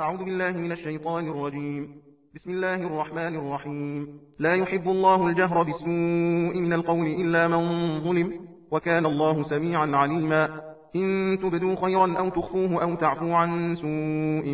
أعوذ بالله من الشيطان الرجيم. بسم الله الرحمن الرحيم. لا يحب الله الجهر بالسوء من القول إلا من ظلم، وكان الله سميعا عليما. إن تبدوا خيرا أو تخفوه أو تعفو عن سوء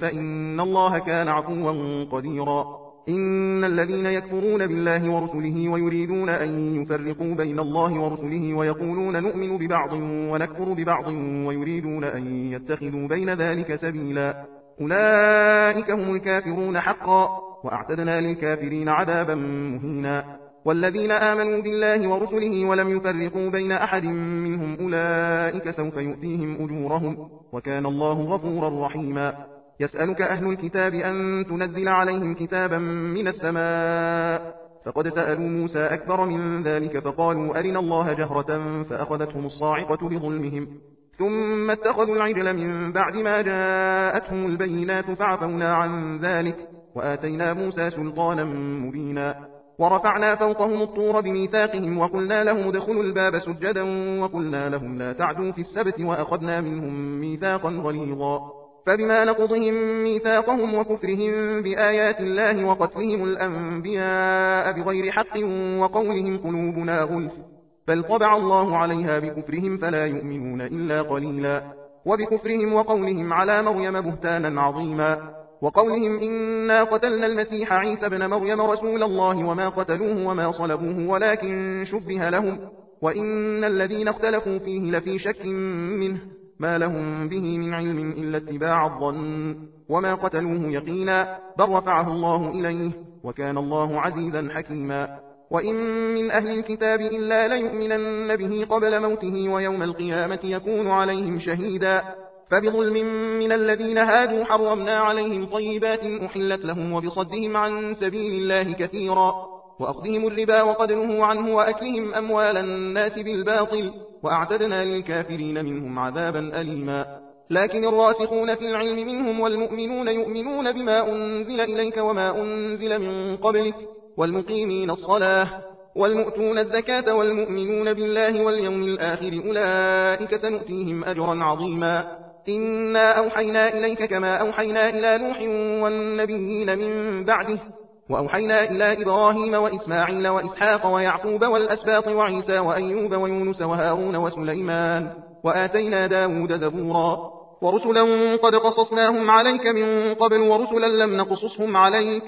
فإن الله كان عفوا قديرا. إن الذين يكفرون بالله ورسله ويريدون أن يفرقوا بين الله ورسله ويقولون نؤمن ببعض ونكفر ببعض ويريدون أن يتخذوا بين ذلك سبيلا، أولئك هم الكافرون حقا، وأعتدنا للكافرين عذابا مهينا. والذين آمنوا بالله ورسله ولم يفرقوا بين أحد منهم أولئك سوف يؤتيهم أجورهم، وكان الله غفورا رحيما. يسألك أهل الكتاب أن تنزل عليهم كتابا من السماء، فقد سألوا موسى أكبر من ذلك فقالوا أرنا الله جهرة فأخذتهم الصاعقة بظلمهم، ثم اتخذوا العجل من بعد ما جاءتهم البينات فعفونا عن ذلك وآتينا موسى سلطانا مبينا. ورفعنا فوقهم الطور بميثاقهم وقلنا لهم ادخلوا الباب سجدا وقلنا لهم لا تعدوا في السبت وأخذنا منهم ميثاقا غليظا. فبما نقضهم ميثاقهم وكفرهم بآيات الله وقتلهم الأنبياء بغير حق وقولهم قلوبنا غلف، بل طبع الله عليها بكفرهم فلا يؤمنون إلا قليلا. وبكفرهم وقولهم على مريم بهتانا عظيما، وقولهم إنا قتلنا المسيح عيسى بن مريم رسول الله وما قتلوه وما صلبوه ولكن شبه لهم، وإن الذين اختلفوا فيه لفي شك منه ما لهم به من علم إلا اتباع الظن، وما قتلوه يقينا بل رفعه الله إليه، وكان الله عزيزا حكيما. وإن من أهل الكتاب إلا ليؤمنن به قبل موته ويوم القيامة يكون عليهم شهيدا. فبظلم من الذين هادوا حرمنا عليهم طيبات أحلت لهم وبصدهم عن سبيل الله كثيرا، وأخذهم الربا وقد نهوا عنه وأكلهم أموال الناس بالباطل، وأعتدنا للكافرين منهم عذابا أليما. لكن الراسخون في العلم منهم والمؤمنون يؤمنون بما أنزل إليك وما أنزل من قبلك والمقيمين الصلاة والمؤتون الزكاة والمؤمنون بالله واليوم الآخر أولئك سنؤتيهم أجرا عظيما. إنا أوحينا إليك كما أوحينا إلى نوح والنبيين من بعده، وأوحينا إلى إبراهيم وإسماعيل وإسحاق ويعقوب والأسباط وعيسى وأيوب ويونس وهارون وسليمان، وآتينا داود زبورا. ورسلا قد قصصناهم عليك من قبل ورسلا لم نقصصهم عليك،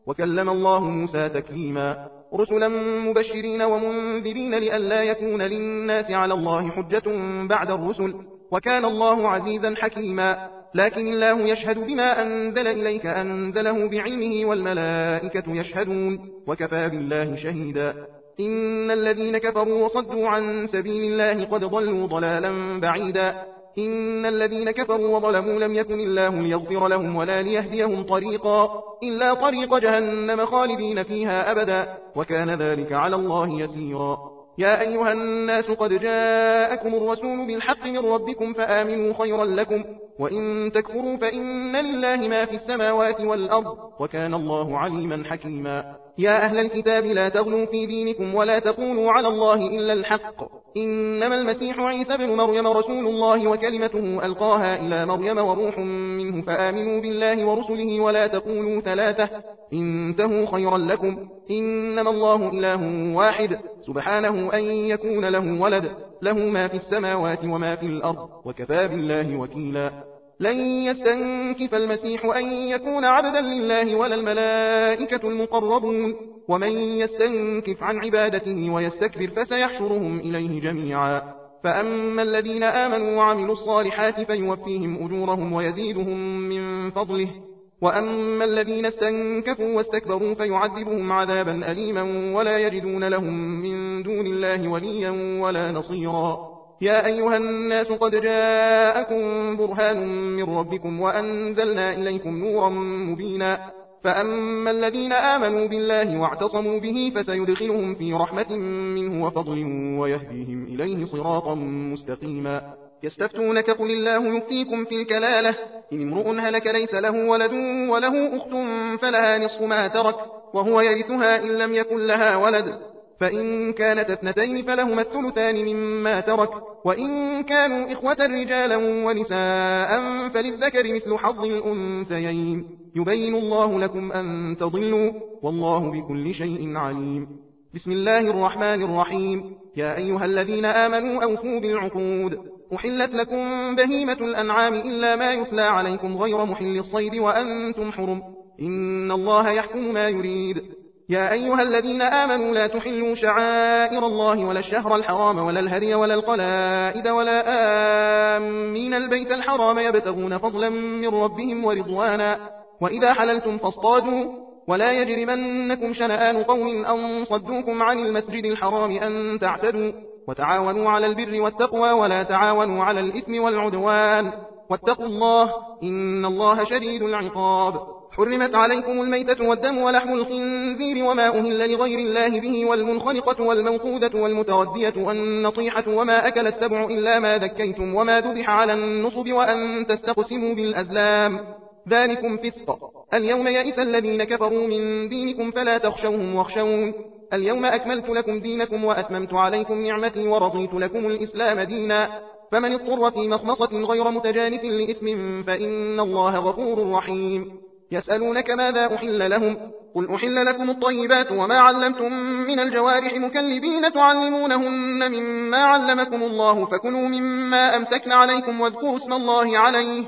وكلم الله موسى تكليما. رسلا مبشرين ومنذرين لئلا يكون للناس على الله حجة بعد الرسل، وكان الله عزيزا حكيما. لكن الله يشهد بما أنزل إليك أنزله بعلمه والملائكة يشهدون، وكفى بالله شهيدا. إن الذين كفروا وصدوا عن سبيل الله قد ضلوا ضلالا بعيدا. إن الذين كفروا وظلموا لم يكن الله ليغفر لهم ولا ليهديهم طريقا إلا طريق جهنم خالدين فيها أبدا، وكان ذلك على الله يسيرا. يا أيها الناس قد جاءكم الرسول بالحق من ربكم فآمنوا خيرا لكم، وإن تكفروا فإن لله ما في السماوات والأرض، وكان الله عليما حكيما. يا أهل الكتاب لا تغلوا في دينكم ولا تقولوا على الله إلا الحق، إنما المسيح عيسى بن مريم رسول الله وكلمته ألقاها إلى مريم وروح منه، فآمنوا بالله ورسله ولا تقولوا ثلاثة انتهوا خيرا لكم، إنما الله إله واحد سبحانه أن يكون له ولد، له ما في السماوات وما في الأرض، وكفى بالله وكيلا. لن يستنكف المسيح أن يكون عبدا لله ولا الملائكة المقربون، ومن يستنكف عن عبادته ويستكبر فسيحشرهم إليه جميعا. فأما الذين آمنوا وعملوا الصالحات فيوفيهم أجورهم ويزيدهم من فضله، وأما الذين استنكفوا واستكبروا فيعذبهم عذابا أليما ولا يجدون لهم من دون الله وليا ولا نصيرا. يا أيها الناس قد جاءكم برهان من ربكم وأنزلنا إليكم نورا مبينا. فأما الذين آمنوا بالله واعتصموا به فسيدخلهم في رحمة منه وفضل ويهديهم إليه صراطا مستقيما. يستفتونك قل الله يفتيكم في الكلالة، إن امرؤ هلك ليس له ولد وله أخت فلها نصف ما ترك وهو يرثها إن لم يكن لها ولد، فإن كانت اثنتين فلهما الثلثان مما ترك، وإن كانوا إخوة رجالا ونساء فللذكر مثل حظ الأنثيين. يبين الله لكم أن تضلوا، والله بكل شيء عليم. بسم الله الرحمن الرحيم. يا أيها الذين آمنوا أوفوا بالعقود. أحلت لكم بهيمة الأنعام إلا ما يتلى عليكم غير محل الصيد وأنتم حرم، إن الله يحكم ما يريد. يا أيها الذين آمنوا لا تحلوا شعائر الله ولا الشهر الحرام ولا الهدي ولا القلائد ولا آمين البيت الحرام يبتغون فضلا من ربهم ورضوانا، وإذا حللتم فاصطادوا، ولا يجرمنكم شنآن قوم أن صدوكم عن المسجد الحرام أن تعتدوا، وتعاونوا على البر والتقوى ولا تعاونوا على الإثم والعدوان، واتقوا الله إن الله شديد العقاب. حرمت عليكم الميتة والدم ولحم الخنزير وما أهل لغير الله به والمنخنقة والموقوذة والمتردية والنطيحة وما أكل السبع إلا ما ذكيتم وما ذبح على النصب وأن تستقسموا بالأزلام، ذلكم فسق. اليوم يئس الذين كفروا من دينكم فلا تخشوهم واخشون. اليوم أكملت لكم دينكم وأتممت عليكم نعمتي ورضيت لكم الإسلام دينا، فمن اضطر في مخمصة غير متجانف لإثم فإن الله غفور رحيم. يسألونك ماذا أحل لهم؟ قل أحل لكم الطيبات وما علمتم من الجوارح مكلبين تعلمونهن مما علمكم الله، فكلوا مما أمسكن عليكم واذكروا اسم الله عليه،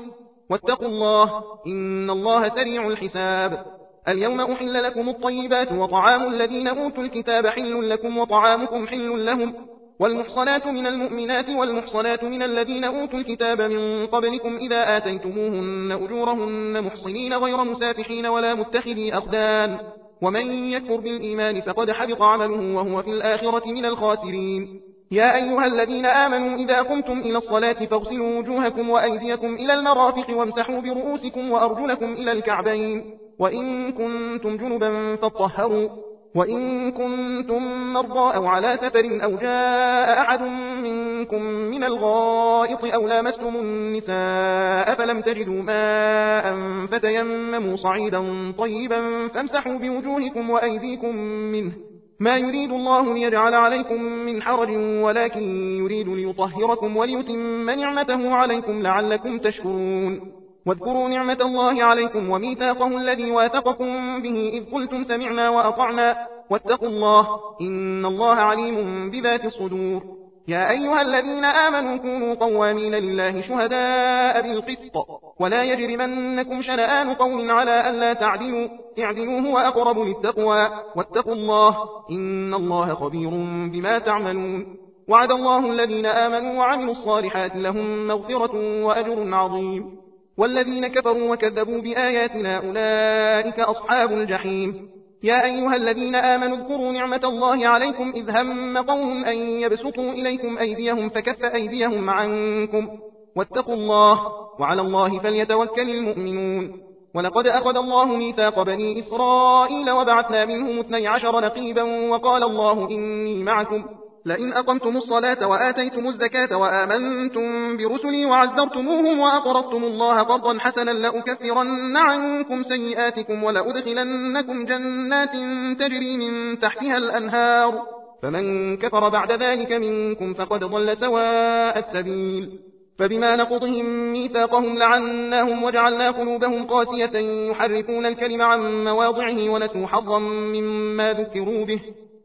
واتقوا الله إن الله سريع الحساب. اليوم أحل لكم الطيبات وطعام الذين أوتوا الكتاب حل لكم وطعامكم حل لهم، والمحصنات من المؤمنات والمحصنات من الذين أوتوا الكتاب من قبلكم إذا آتيتموهن أجورهن محصنين غير مسافحين ولا متخذي أخدان، ومن يكفر بالإيمان فقد حبط عمله وهو في الآخرة من الخاسرين. يا أيها الذين آمنوا إذا قمتم إلى الصلاة فاغسلوا وجوهكم وأيديكم إلى المرافق وامسحوا برؤوسكم وأرجلكم إلى الكعبين، وإن كنتم جنبا فاطهروا، وإن كنتم مرضى أو على سفر أو جاء أحد منكم من الغائط أو لامستم النساء فلم تجدوا ماء فتيمموا صعيدا طيبا فامسحوا بوجوهكم وأيديكم منه، ما يريد الله ليجعل عليكم من حرج ولكن يريد ليطهركم وليتم نعمته عليكم لعلكم تشكرون. واذكروا نعمة الله عليكم وميثاقه الذي واثقكم به إذ قلتم سمعنا وأطعنا، واتقوا الله إن الله عليم بذات الصدور. يا أيها الذين آمنوا كونوا قوامين لله شهداء بالقسط، ولا يجرمنكم شنآن قوم على ألا تعدلوا، اعدلوا هو أقرب للتقوى، واتقوا الله إن الله خبير بما تعملون. وعد الله الذين آمنوا وعملوا الصالحات لهم مغفرة وأجر عظيم، والذين كفروا وكذبوا بآياتنا أولئك أصحاب الجحيم. يا أيها الذين آمنوا اذكروا نعمة الله عليكم إذ هم قوم أن يبسطوا إليكم أيديهم فكف أيديهم عنكم، واتقوا الله وعلى الله فليتوكل المؤمنون. ولقد أخذ الله ميثاق بني إسرائيل وبعثنا منهم 12 نقيبا وقال الله إني معكم لئن أقمتم الصلاة وآتيتم الزكاة وآمنتم برسلي وعزرتموهم وأقرضتم الله قرضا حسنا لأكفرن عنكم سيئاتكم ولأدخلنكم جنات تجري من تحتها الأنهار، فمن كفر بعد ذلك منكم فقد ضل سواء السبيل. فبما نقضهم ميثاقهم لعناهم وجعلنا قلوبهم قاسية يحرفون الكلم عن مواضعه ونسوا حظا مما ذكروا به،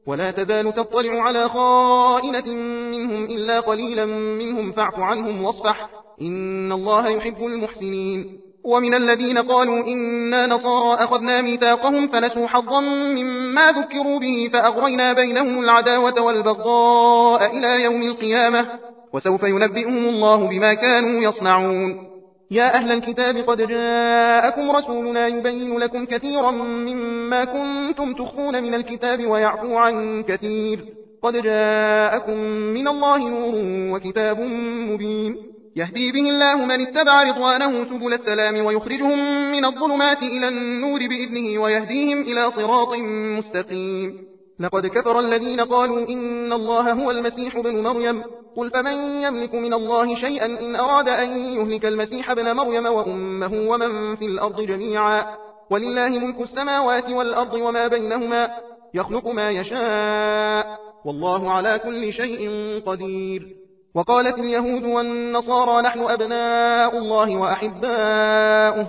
ولا تزال تطلع على خائنة منهم إلا قليلا منهم فاعف عنهم واصفح إن الله يحب المحسنين. ومن الذين قالوا إنا نصارى أخذنا ميثاقهم فنسوا حظا مما ذكروا به فأغرينا بينهم العداوة والبغضاء إلى يوم القيامة، وسوف ينبئهم الله بما كانوا يصنعون. يا أهل الكتاب قد جاءكم رسولنا يبين لكم كثيرا مما كنتم تخفون من الكتاب ويعفو عن كثير، قد جاءكم من الله نور وكتاب مبين، يهدي به الله من اتبع رضوانه سبل السلام ويخرجهم من الظلمات إلى النور بإذنه ويهديهم إلى صراط مستقيم. لقد كفر الذين قالوا إن الله هو المسيح ابن مريم، قل فمن يملك من الله شيئا إن أراد أن يهلك المسيح ابن مريم وأمه ومن في الأرض جميعا، ولله ملك السماوات والأرض وما بينهما، يخلق ما يشاء والله على كل شيء قدير. وقالت اليهود والنصارى نحن أبناء الله وأحباؤه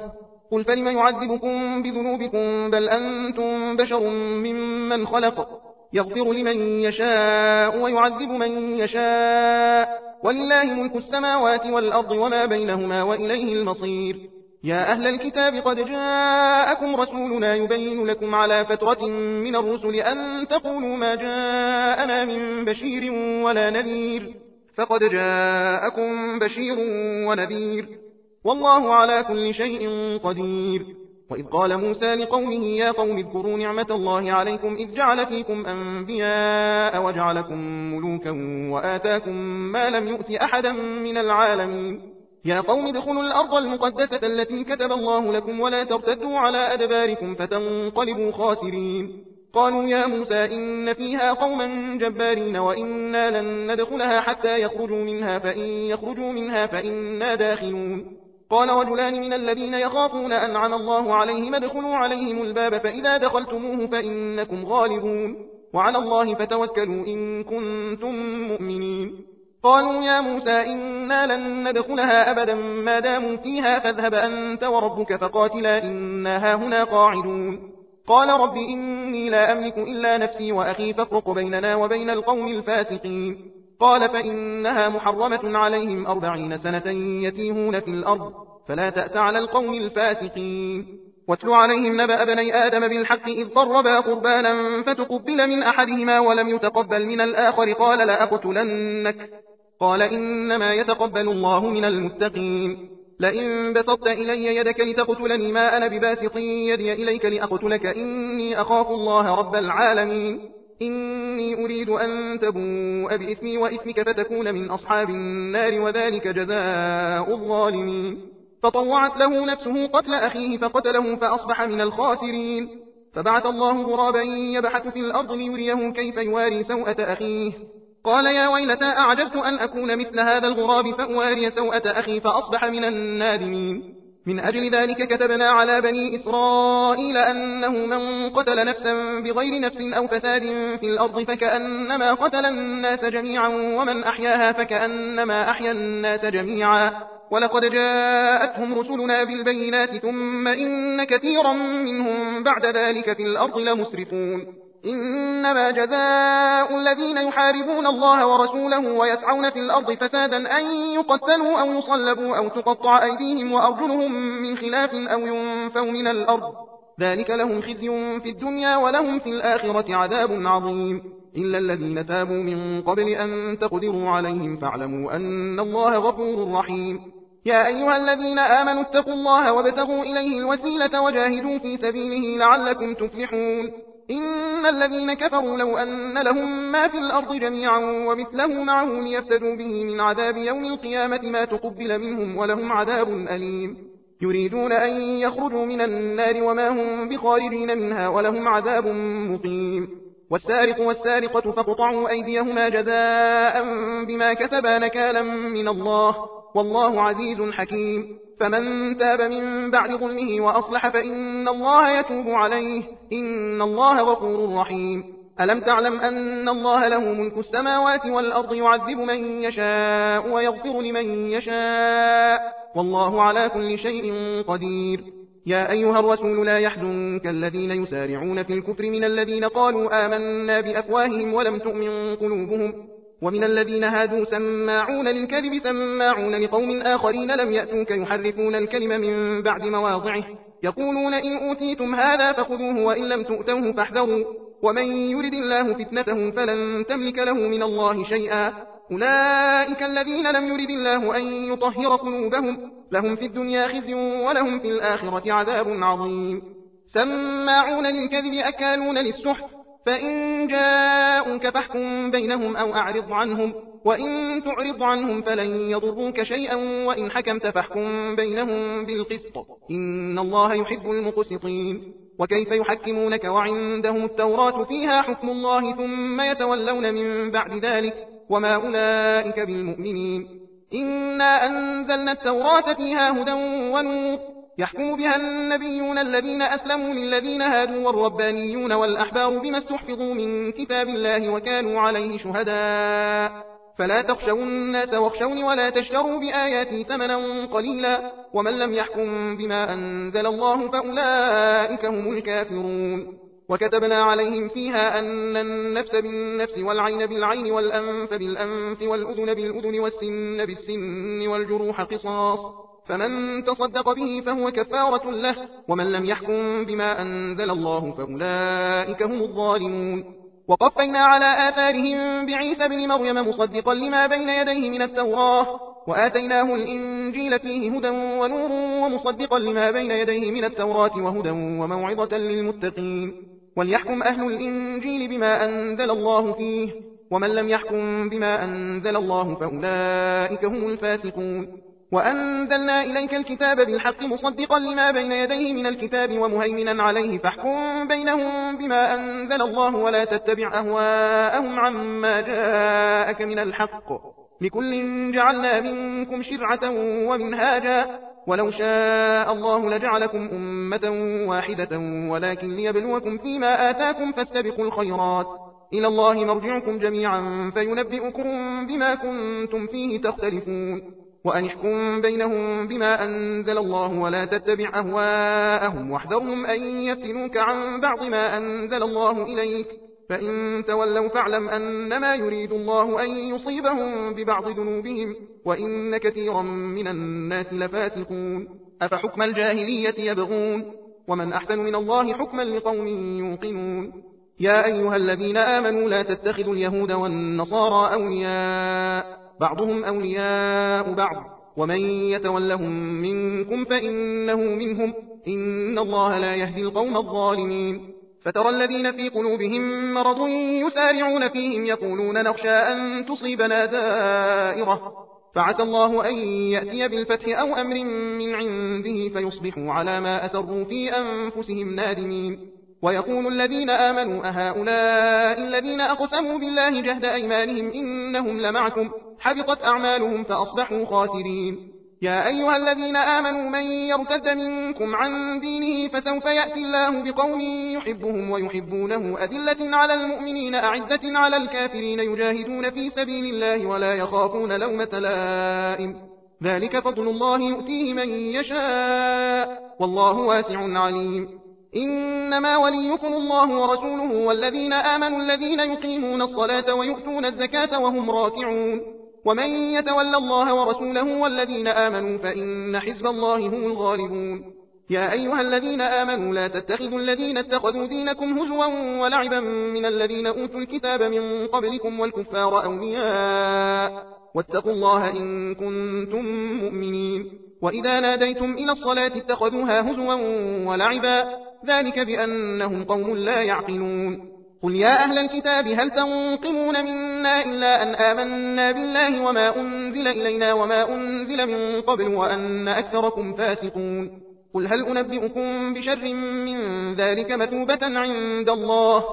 قل فلم يعذبكم بذنوبكم بل أنتم بشر ممن خلق يغفر لمن يشاء ويعذب من يشاء ولله ملك السماوات والأرض وما بينهما وإليه المصير. يا أهل الكتاب قد جاءكم رسولنا يبين لكم على فترة من الرسل أن تقولوا ما جاءنا من بشير ولا نذير فقد جاءكم بشير ونذير والله على كل شيء قدير. وإذ قال موسى لقومه يا قوم اذكروا نعمة الله عليكم إذ جعل فيكم أنبياء وجعلكم ملوكا وآتاكم ما لم يؤت أحدا من العالمين. يا قوم ادخلوا الأرض المقدسة التي كتب الله لكم ولا ترتدوا على أدباركم فتنقلبوا خاسرين. قالوا يا موسى إن فيها قوما جبارين وإنا لن ندخلها حتى يخرجوا منها فإن يخرجوا منها فإنا داخلون. قال رجلان من الذين يخافون أنعم الله عليهم ادخلوا عليهم الباب فإذا دخلتموه فإنكم غالبون وعلى الله فتوكلوا إن كنتم مؤمنين. قالوا يا موسى إنا لن ندخلها أبدا ما داموا فيها فاذهب أنت وربك فقاتلا إنا هاهنا قاعدون. قال رب إني لا أملك إلا نفسي وأخي فافرق بيننا وبين القوم الفاسقين. قال فإنها محرمة عليهم 40 سنة يتيهون في الأرض فلا تأس على القوم الفاسقين. واتل عليهم نبأ بني آدم بالحق إذ قربا قربانا فتقبل من أحدهما ولم يتقبل من الآخر قال لأقتلنك قال إنما يتقبل الله من المتقين. لئن بسطت إلي يدك لتقتلني ما أنا بباسط يدي إليك لأقتلك إني أخاف الله رب العالمين. إني أريد أن تبوء بإثمي وإثمك فتكون من أصحاب النار وذلك جزاء الظالمين. فطوعت له نفسه قتل أخيه فقتله فأصبح من الخاسرين. فبعث الله غرابا يبحث في الأرض ليريه كيف يواري سوءة أخيه قال يا ويلتى أعجبت أن أكون مثل هذا الغراب فأواري سوءة أخي فأصبح من النادمين. من أجل ذلك كتبنا على بني إسرائيل أنه من قتل نفسا بغير نفس أو فساد في الأرض فكأنما قتل الناس جميعا ومن أحياها فكأنما أحيا الناس جميعا ولقد جاءتهم رسلنا بالبينات ثم إن كثيرا منهم بعد ذلك في الأرض لمسرفون. إنما جزاء الذين يحاربون الله ورسوله ويسعون في الأرض فسادا أن يقتلوا أو يصلبوا أو تقطع أيديهم وأرجلهم من خلاف أو ينفوا من الأرض ذلك لهم خزي في الدنيا ولهم في الآخرة عذاب عظيم. إلا الذين تابوا من قبل أن تقدروا عليهم فاعلموا أن الله غفور رحيم. يا أيها الذين آمنوا اتقوا الله وابتغوا إليه الوسيلة وجاهدوا في سبيله لعلكم تفلحون. إن الذين كفروا لو أن لهم ما في الأرض جميعا ومثله معه ليفتدوا به من عذاب يوم القيامة ما تقبل منهم ولهم عذاب أليم. يريدون أن يخرجوا من النار وما هم بخارجين منها ولهم عذاب مقيم. والسارق والسارقة فاقطعوا أيديهما جزاء بما كسبا نكالا من الله والله عزيز حكيم. فمن تاب من بعد ظلمه وأصلح فإن الله يتوب عليه إن الله غفور رحيم. ألم تعلم أن الله له ملك السماوات والأرض يعذب من يشاء ويغفر لمن يشاء والله على كل شيء قدير. يا أيها الرسول لا يحزنك الذين يسارعون في الكفر من الذين قالوا آمنا بأفواههم ولم تؤمن قلوبهم ومن الذين هادوا سماعون للكذب سماعون لقوم آخرين لم يأتوك يحرفون الكلم من بعد مواضعه يقولون إن أوتيتم هذا فخذوه وإن لم تؤتوه فاحذروا ومن يرد الله فتنته فلن تملك له من الله شيئا. أولئك الذين لم يرد الله أن يطهر قلوبهم لهم في الدنيا خزي ولهم في الآخرة عذاب عظيم. سماعون للكذب أكالون للسحت فإن جاءوك فاحكم بينهم أو أعرض عنهم وإن تعرض عنهم فلن يضروك شيئا وإن حكمت فاحكم بينهم بالقسط إن الله يحب المقسطين. وكيف يحكمونك وعندهم التوراة فيها حكم الله ثم يتولون من بعد ذلك وما أولئك بالمؤمنين. إنا أنزلنا التوراة فيها هدى ونور يحكم بها النبيون الذين أسلموا للذين هادوا والربانيون والأحبار بما استحفظوا من كتاب الله وكانوا عليه شهداء فلا تخشوا الناس واخشوني ولا تشتروا بآياتي ثمنا قليلا ومن لم يحكم بما أنزل الله فأولئك هم الكافرون وكتبنا عليهم فيها أن النفس بالنفس والعين بالعين والأنف بالأنف والأذن بالأذن والسن بالسن والجروح قصاص فمن تصدق به فهو كفارة له ومن لم يحكم بما أنزل الله فأولئك هم الظالمون وقفينا على آثارهم بعيسى بن مريم مصدقا لما بين يديه من التوراة وآتيناه الإنجيل فيه هدى ونور ومصدقا لما بين يديه من التوراة وهدى وموعظة للمتقين وليحكم أهل الإنجيل بما أنزل الله فيه ومن لم يحكم بما أنزل الله فأولئك هم الفاسقون وأنزلنا إليك الكتاب بالحق مصدقا لما بين يديه من الكتاب ومهيمنا عليه فاحكم بينهم بما أنزل الله ولا تتبع أهواءهم عما جاءك من الحق لكل جعلنا منكم شرعة ومنهاجا ولو شاء الله لجعلكم أمة واحدة ولكن ليبلوكم فيما آتاكم فاستبقوا الخيرات إلى الله مرجعكم جميعا فينبئكم بما كنتم فيه تختلفون وأن احكم بينهم بما أنزل الله ولا تتبع أهواءهم واحذرهم أن يفتنوك عن بعض ما أنزل الله إليك فإن تولوا فاعلم أنما يريد الله أن يصيبهم ببعض ذنوبهم وإن كثيرا من الناس لفاسقون أفحكم الجاهلية يبغون ومن أحسن من الله حكما لقوم يوقنون يا أيها الذين آمنوا لا تتخذوا اليهود والنصارى أولياء بعضهم أولياء بعض ومن يتولهم منكم فإنه منهم إن الله لا يهدي القوم الظالمين فترى الذين في قلوبهم مرض يسارعون فيهم يقولون نخشى أن تصيبنا دائرة فعسى الله أن يأتي بالفتح أو أمر من عنده فيصبحوا على ما أسروا في أنفسهم نادمين ويقول الذين آمنوا أهؤلاء الذين أقسموا بالله جهد أيمانهم إنهم لمعكم حبطت أعمالهم فأصبحوا خاسرين يا أيها الذين آمنوا من يرتد منكم عن دينه فسوف يأتي الله بقوم يحبهم ويحبونه أذلة على المؤمنين أعزة على الكافرين يجاهدون في سبيل الله ولا يخافون لومة لائم ذلك فضل الله يؤتيه من يشاء والله واسع عليم إنما وليكم الله ورسوله والذين آمنوا الذين يقيمون الصلاة ويؤتون الزكاة وهم راكعون ومن يتولى الله ورسوله والذين آمنوا فإن حزب الله هم الغالبون يا أيها الذين آمنوا لا تتخذوا الذين اتخذوا دينكم هزوا ولعبا من الذين أوتوا الكتاب من قبلكم والكفار أولياء واتقوا الله إن كنتم مؤمنين وإذا ناديتم إلى الصلاة اتخذوها هزوا ولعبا ذلك بأنهم قوم لا يعقلون قل يا أهل الكتاب هل تنقمون منا إلا أن آمنا بالله وما أنزل إلينا وما أنزل من قبل وأن أكثركم فاسقون قل هل أنبئكم بشر من ذلك مثوبة عند الله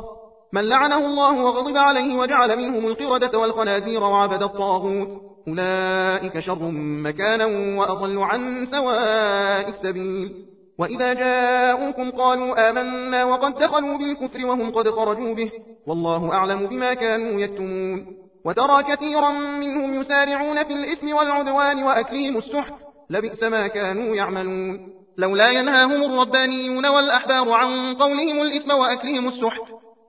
من لعنه الله وغضب عليه وجعل منهم القردة والخنازير وعبد الطاغوت أولئك شر مكانا وأضل عن سواء السبيل وإذا جاءوكم قالوا آمنا وقد دخلوا بالكفر وهم قد خرجوا به والله أعلم بما كانوا يكتمون وترى كثيرا منهم يسارعون في الإثم والعدوان وأكلهم السحت لبئس ما كانوا يعملون لولا ينهاهم الربانيون والأحبار عن قولهم الإثم وأكلهم السحت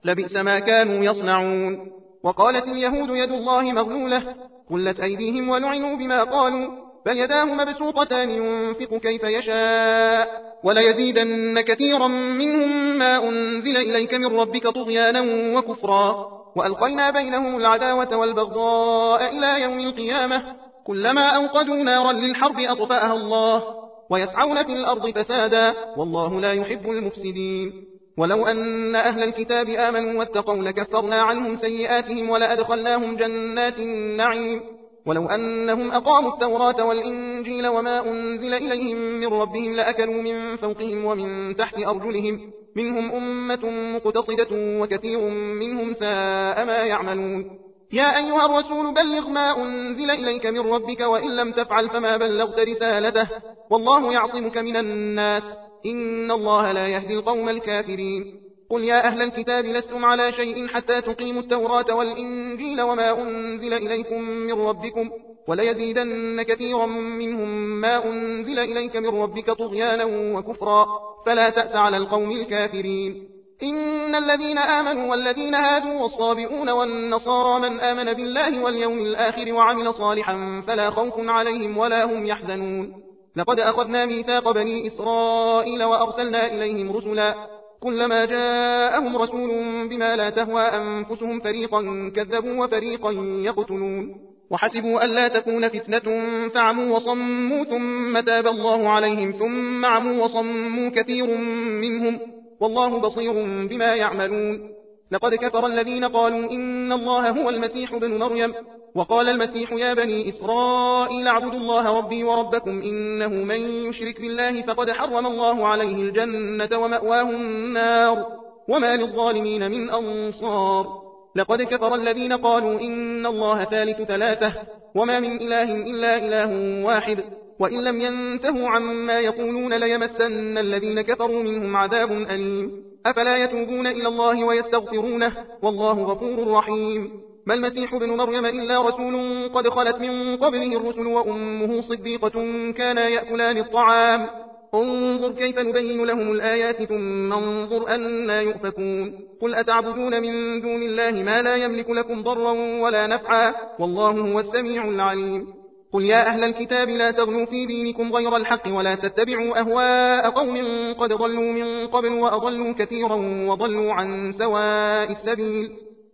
لبئس ما كانوا يصنعون وقالت اليهود يد الله مغلولة قلت أيديهم ولعنوا بما قالوا بل يداه مبسوطتان ينفق كيف يشاء وليزيدن كثيرا منهم ما أنزل إليك من ربك طغيانا وكفرا وألقينا بينهم العداوة والبغضاء إلى يوم القيامة كلما أوقدوا نارا للحرب أطفأها الله ويسعون في الأرض فسادا والله لا يحب المفسدين ولو أن أهل الكتاب آمنوا واتقوا لكفرنا عنهم سيئاتهم ولأدخلناهم جنات النعيم ولو أنهم أقاموا التوراة والإنجيل وما أنزل إليهم من ربهم لأكلوا من فوقهم ومن تحت أرجلهم منهم أمة مقتصدة وكثير منهم ساء ما يعملون يا أيها الرسول بلغ ما أنزل إليك من ربك وإن لم تفعل فما بلغت رسالته والله يعصمك من الناس إن الله لا يهدي القوم الكافرين قل يا أهل الكتاب لستم على شيء حتى تقيموا التوراة والإنجيل وما أنزل إليكم من ربكم وليزيدن كثيرا منهم ما أنزل إليك من ربك طغيانا وكفرا فلا تأس على القوم الكافرين إن الذين آمنوا والذين هادوا والصابئون والنصارى من آمن بالله واليوم الآخر وعمل صالحا فلا خوف عليهم ولا هم يحزنون لقد أخذنا ميثاق بني إسرائيل وأرسلنا إليهم رسلا كلما جاءهم رسول بما لا تهوى أنفسهم فريقا كذبوا وفريقا يقتلون وحسبوا ألا تكون فتنة فعموا وصموا ثم تاب الله عليهم ثم عموا وصموا كثير منهم والله بصير بما يعملون لقد كفر الذين قالوا إن الله هو المسيح بن مريم وقال المسيح يا بني إسرائيل اعبدوا الله ربي وربكم إنه من يشرك بالله فقد حرم الله عليه الجنة ومأواه النار وما للظالمين من أنصار لقد كفر الذين قالوا إن الله ثالث ثلاثة وما من إله إلا إله واحد وإن لم ينتهوا عما يقولون ليمسن الذين كفروا منهم عذاب أليم أفلا يتوبون إلى الله ويستغفرونه والله غفور رحيم ما المسيح بن مريم إلا رسول قد خلت من قبله الرسل وأمه صديقة كانا يأكلان الطعام انظر كيف نبين لهم الآيات ثم انظر أنا يؤفكون قل أتعبدون من دون الله ما لا يملك لكم ضرا ولا نفعا والله هو السميع العليم قل يا أهل الكتاب لا تغلوا في دينكم غير الحق ولا تتبعوا أهواء قوم قد ضلوا من قبل وأضلوا كثيرا وضلوا عن سواء السبيل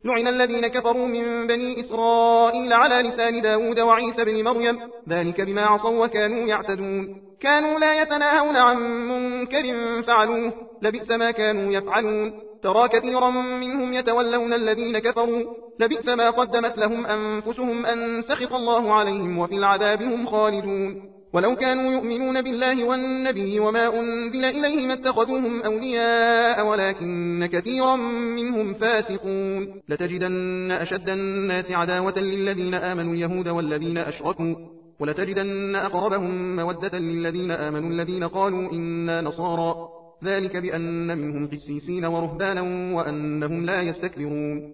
لعن الذين كفروا من بني إسرائيل على لسان داود وعيسى بن مريم ذلك بما عصوا وكانوا يعتدون كانوا لا يتناهون عن منكر فعلوه لبئس ما كانوا يفعلون ترى كثيرا منهم يتولون الذين كفروا لبئس ما قدمت لهم أنفسهم أن سخط الله عليهم وفي العذاب هم خالدون ولو كانوا يؤمنون بالله والنبي وما أنزل إليه ما اتخذوهم أولياء ولكن كثيرا منهم فاسقون لتجدن أشد الناس عداوة للذين آمنوا اليهود والذين أشركوا ولتجدن أقربهم مودة للذين آمنوا الذين قالوا إنا نصارى ذلك بأن منهم قسيسين ورهبانا وأنهم لا يستكبرون